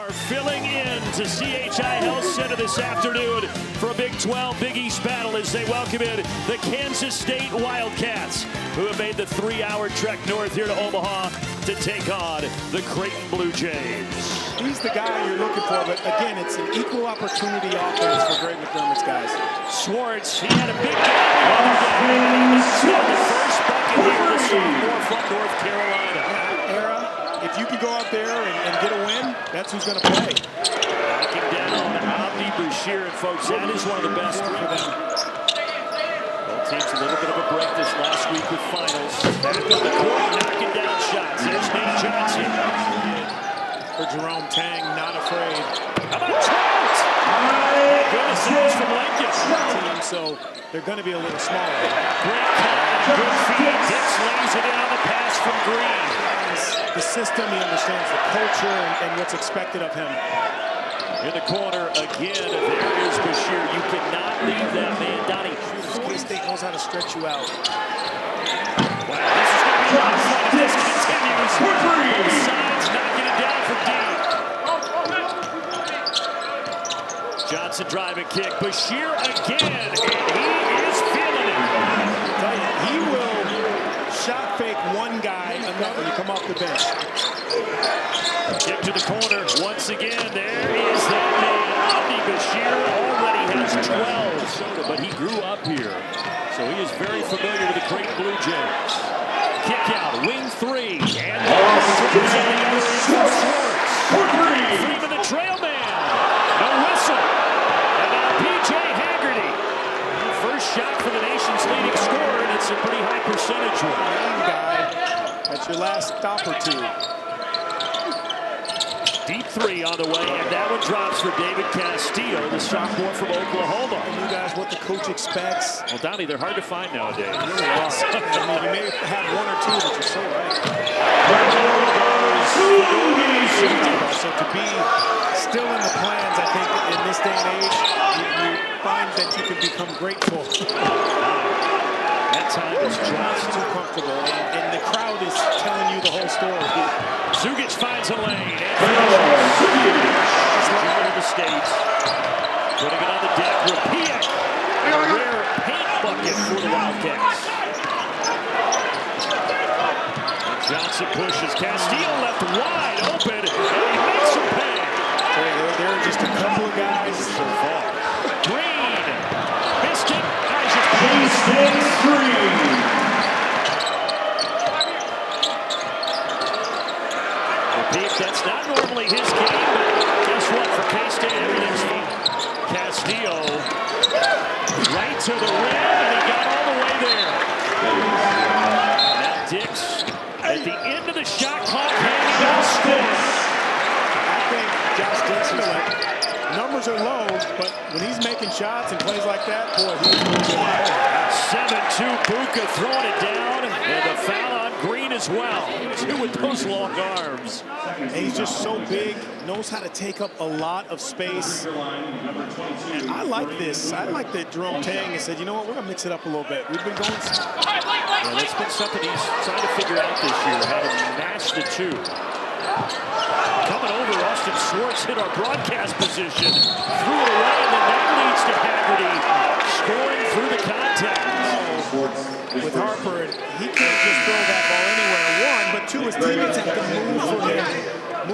are filling in to CHI Health Center this afternoon for a Big 12 Big East battle as they welcome in the Kansas State Wildcats, who have made the 3-hour trek north here to Omaha to take on the Creighton Bluejays. He's the guy you're looking for, but again, it's an equal opportunity offense for Greg McDermott's guys. Schwartz, he had a big game. The first bucket here, the sophomore from North Carolina. Era, if you can go out there and get a win, that's who's going to play. Knocking down Abdi Bashir, and folks, that is one of the best for them. Both teams a little bit of a break this last week with finals. Back on the court, knocking down shots. Here's Nate Johnson. For Jerome Tang, not afraid. How about Trout? Goodness, that was from Lincoln. So they're going to be a little smaller. Great cut, good feed. Dix lays it in on the pass from Green. The system, he understands the culture and what's expected of him. In the corner again, there is Bashir. You cannot leave that man, Donnie. K-State knows how to stretch you out. Wow, this is going to be a lot of fun if this continues. Both sides knocking it down for deep. Johnson driving kick. Bashir again, and he is feeling it. I tell you, he will shot fake one guy enough when you come off the bench. Kick to the corner once again. There is that man. Abdi Bashir already has 12, but he grew up here, so he is very familiar with the Creighton Bluejays. Kick out, wing three, and Freeman the trail man. No whistle. And now P.J. Haggerty. First shot for the nation's leading scorer, and it's a pretty high percentage one. That's your last stop or two. Deep three on the way, and that one drops for David Castillo, the sophomore from Oklahoma. You guys, what the coach expects. Well, Donnie, they're hard to find nowadays. They really are. I mean, you may have one or two, but you're so right. So to be still in the plans, I think, in this day and age, you find that you can become grateful. That time is just too comfortable, and the crowd is telling you the whole story. Zugic finds a lane. Just out of the States. Putting it on the deck. Rapiak. A rare paint bucket for the Wildcats. Johnson pushes. Castillo left wide open, and he makes him pay. There are just a couple of guys so far. Green. Missed it. K-State Green. That's not normally his game, but guess what? For K-State, everything's fine. Castillo right to the rim, and he got all the way there. Now Dix at the end of the shot clock, hanging on score. I think Josh Dix, numbers are low, but when he's making shots and plays like that, boy, he's really good. 7-2, Buka throwing it down, and the foul on Green as well. Two with those long arms. And he's just so big, knows how to take up a lot of space. And I like this. I like that Jerome Tang has said, you know what, we're going to mix it up a little bit. We've been going. Yeah, that's been something he's trying to figure out this year, how to match the two. Coming over, Austin Schwartz hit our broadcast position, threw it away, and then that leads to Haggerty scoring through the contact. With Harper, he can't just throw that ball anywhere. One, but two, his teammates have to move for him.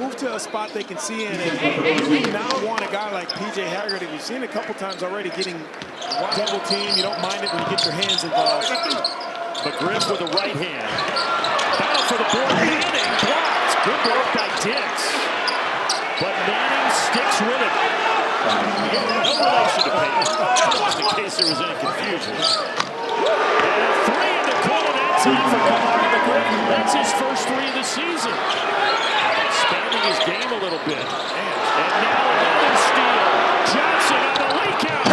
Move to a spot they can see in, and you now want a guy like P.J. Haggerty. We've seen a couple times already getting double team. You don't mind it when you get your hands involved. McGriff with the right hand. Battle for the board. Manning blocked. Good work by Dix. But Manning sticks with it. No relation to Peyton, just in case there was any confusion. And a three in the corner. That's it for Kamari McGriff. That's his first three of the season. Expanding his game a little bit. And now another steal. Johnson on the leak out.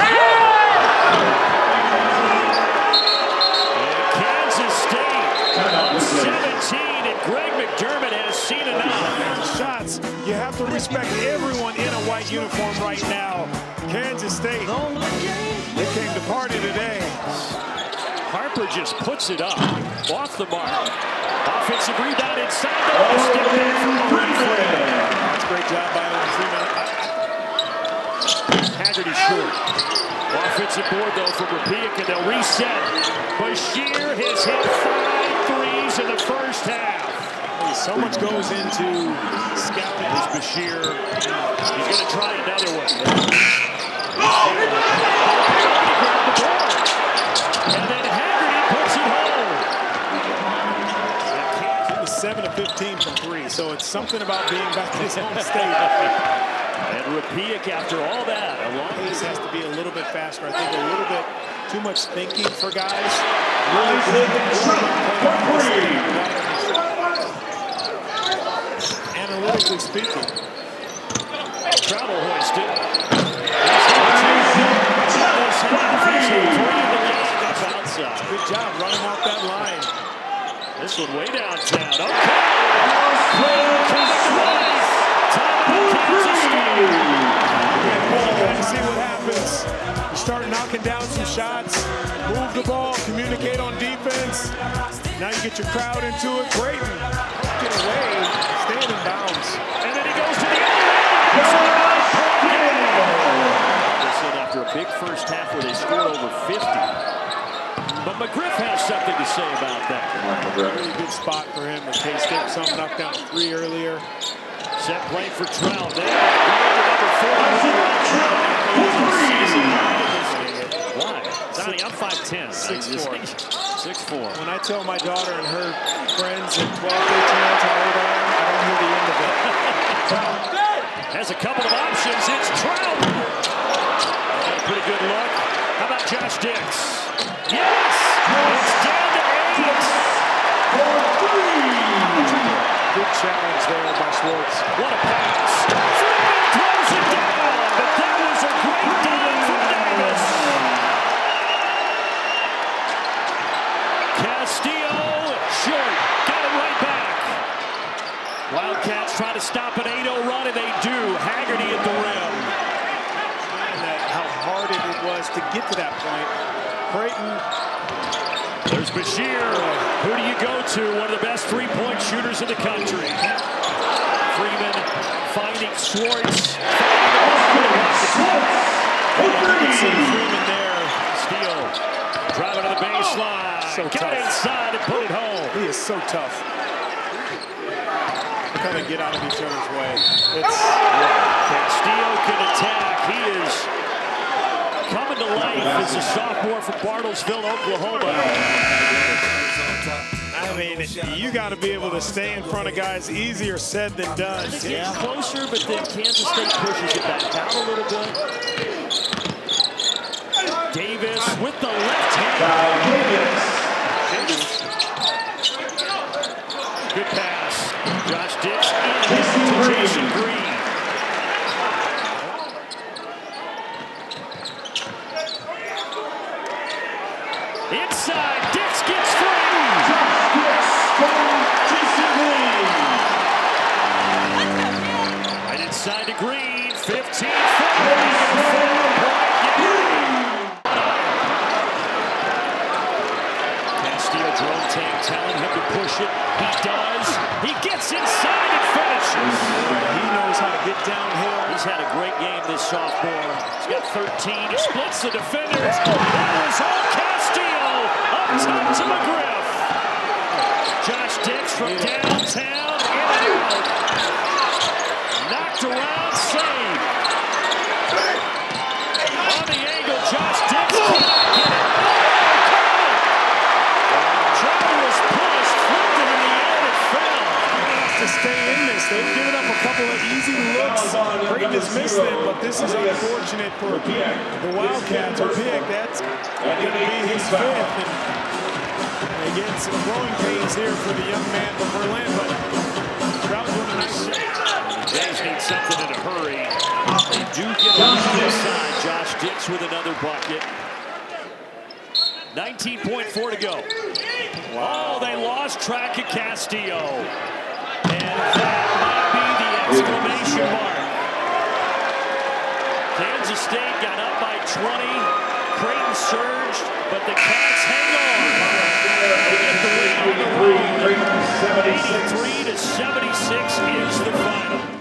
And Kansas State up 17, and Greg McDermott has seen enough. Shots. You have to respect everyone in a white uniform right now. Kansas State, they came to party today. Harper just puts it up, off the mark. Offensive rebound inside the basket. great job by him. Haggerty short. Offensive board, though, from Rapiak, and they'll reset. Bashir has hit 5 threes in the first half. So much goes into scouting. Here's Bashir. He's going to try another one. And then Haggerty puts it home. It was 7 of 15 from 3, so it's something about being back in his home state. And Rapiak, after all that, pace has to be a little bit faster. I think a little bit too much thinking for guys. Really good. Analytically speaking. Travel hoisted. Good job running out that line. This one way downtown. Okay. Let's see what happens. You start knocking down some shots, move the ball, communicate on defense. Now you get your crowd into it. Creighton, get away, stand in bounds. And then he goes to the after a big first half where they scored over 50. But McGriff has something to say about that. Really good spot for him. K-State knocked down 3 earlier. Set play for Trout. Why? Donnie, I'm 5'10". 6'4". 6'4". When I tell my daughter and her friends at 12, 13 years how old I am, I don't hear the end of it. Has a couple of options. It's Trout. Got a pretty good look. How about Josh Dix? Yes! It's down to 8. Good challenge there by Schwartz. What a pass. Freeman throws it down, but that was a great dive from Davis. Castillo, short, got it right back. Wildcats try to stop an 8-0 run, and they do. Haggerty at the rim. And how hard it was to get to that point. Creighton. There's Bashir. Who do you go to? One of the best three-point shooters in the country. Freeman finding Schwartz. Freeman there. Steele driving to the baseline. So got tough. inside and put it home. He is so tough. Kind of get out of each other's way. Castillo can attack. He is coming to life as a sophomore from Bartlesville, Oklahoma. I mean, you got to be able to stay in front of guys. Easier said than done. It's getting closer, but then Kansas State pushes it back down a little bit. Davis with the left hand. Good pass. Josh Dix in to Jason Green. Inside, Dix gets free. Right inside to Green, 15. Castillo drone tank telling him to push it. He does. He gets inside and finishes. He knows how to get downhill. He's had a great game this sophomore. He's got 13. He splits the defenders. That was all Castillo. Up top to McGriff. Josh Dix from downtown, in and out. Knocked around, save. On the angle, Josh Dix cannot get it. Trout was pushed, flipped it in the air, and fell. To stay in this, they've given up a couple of easy looks. Creighton has missed them, but this is unfortunate for the Wildcats. Rapiak, that's going to be his 5th. And they get some growing pains here for the young man from Berlin, but Trout doing a nice job. The Jays need something in a hurry. They do get on this side. Josh Dix with another bucket. 19.4 to go. Wow, they lost track of Castillo. And that might be the exclamation mark. Kansas State got up by 20. Creighton surged, but the Cats hang on. They get the lead on the road. 83-76 is the final.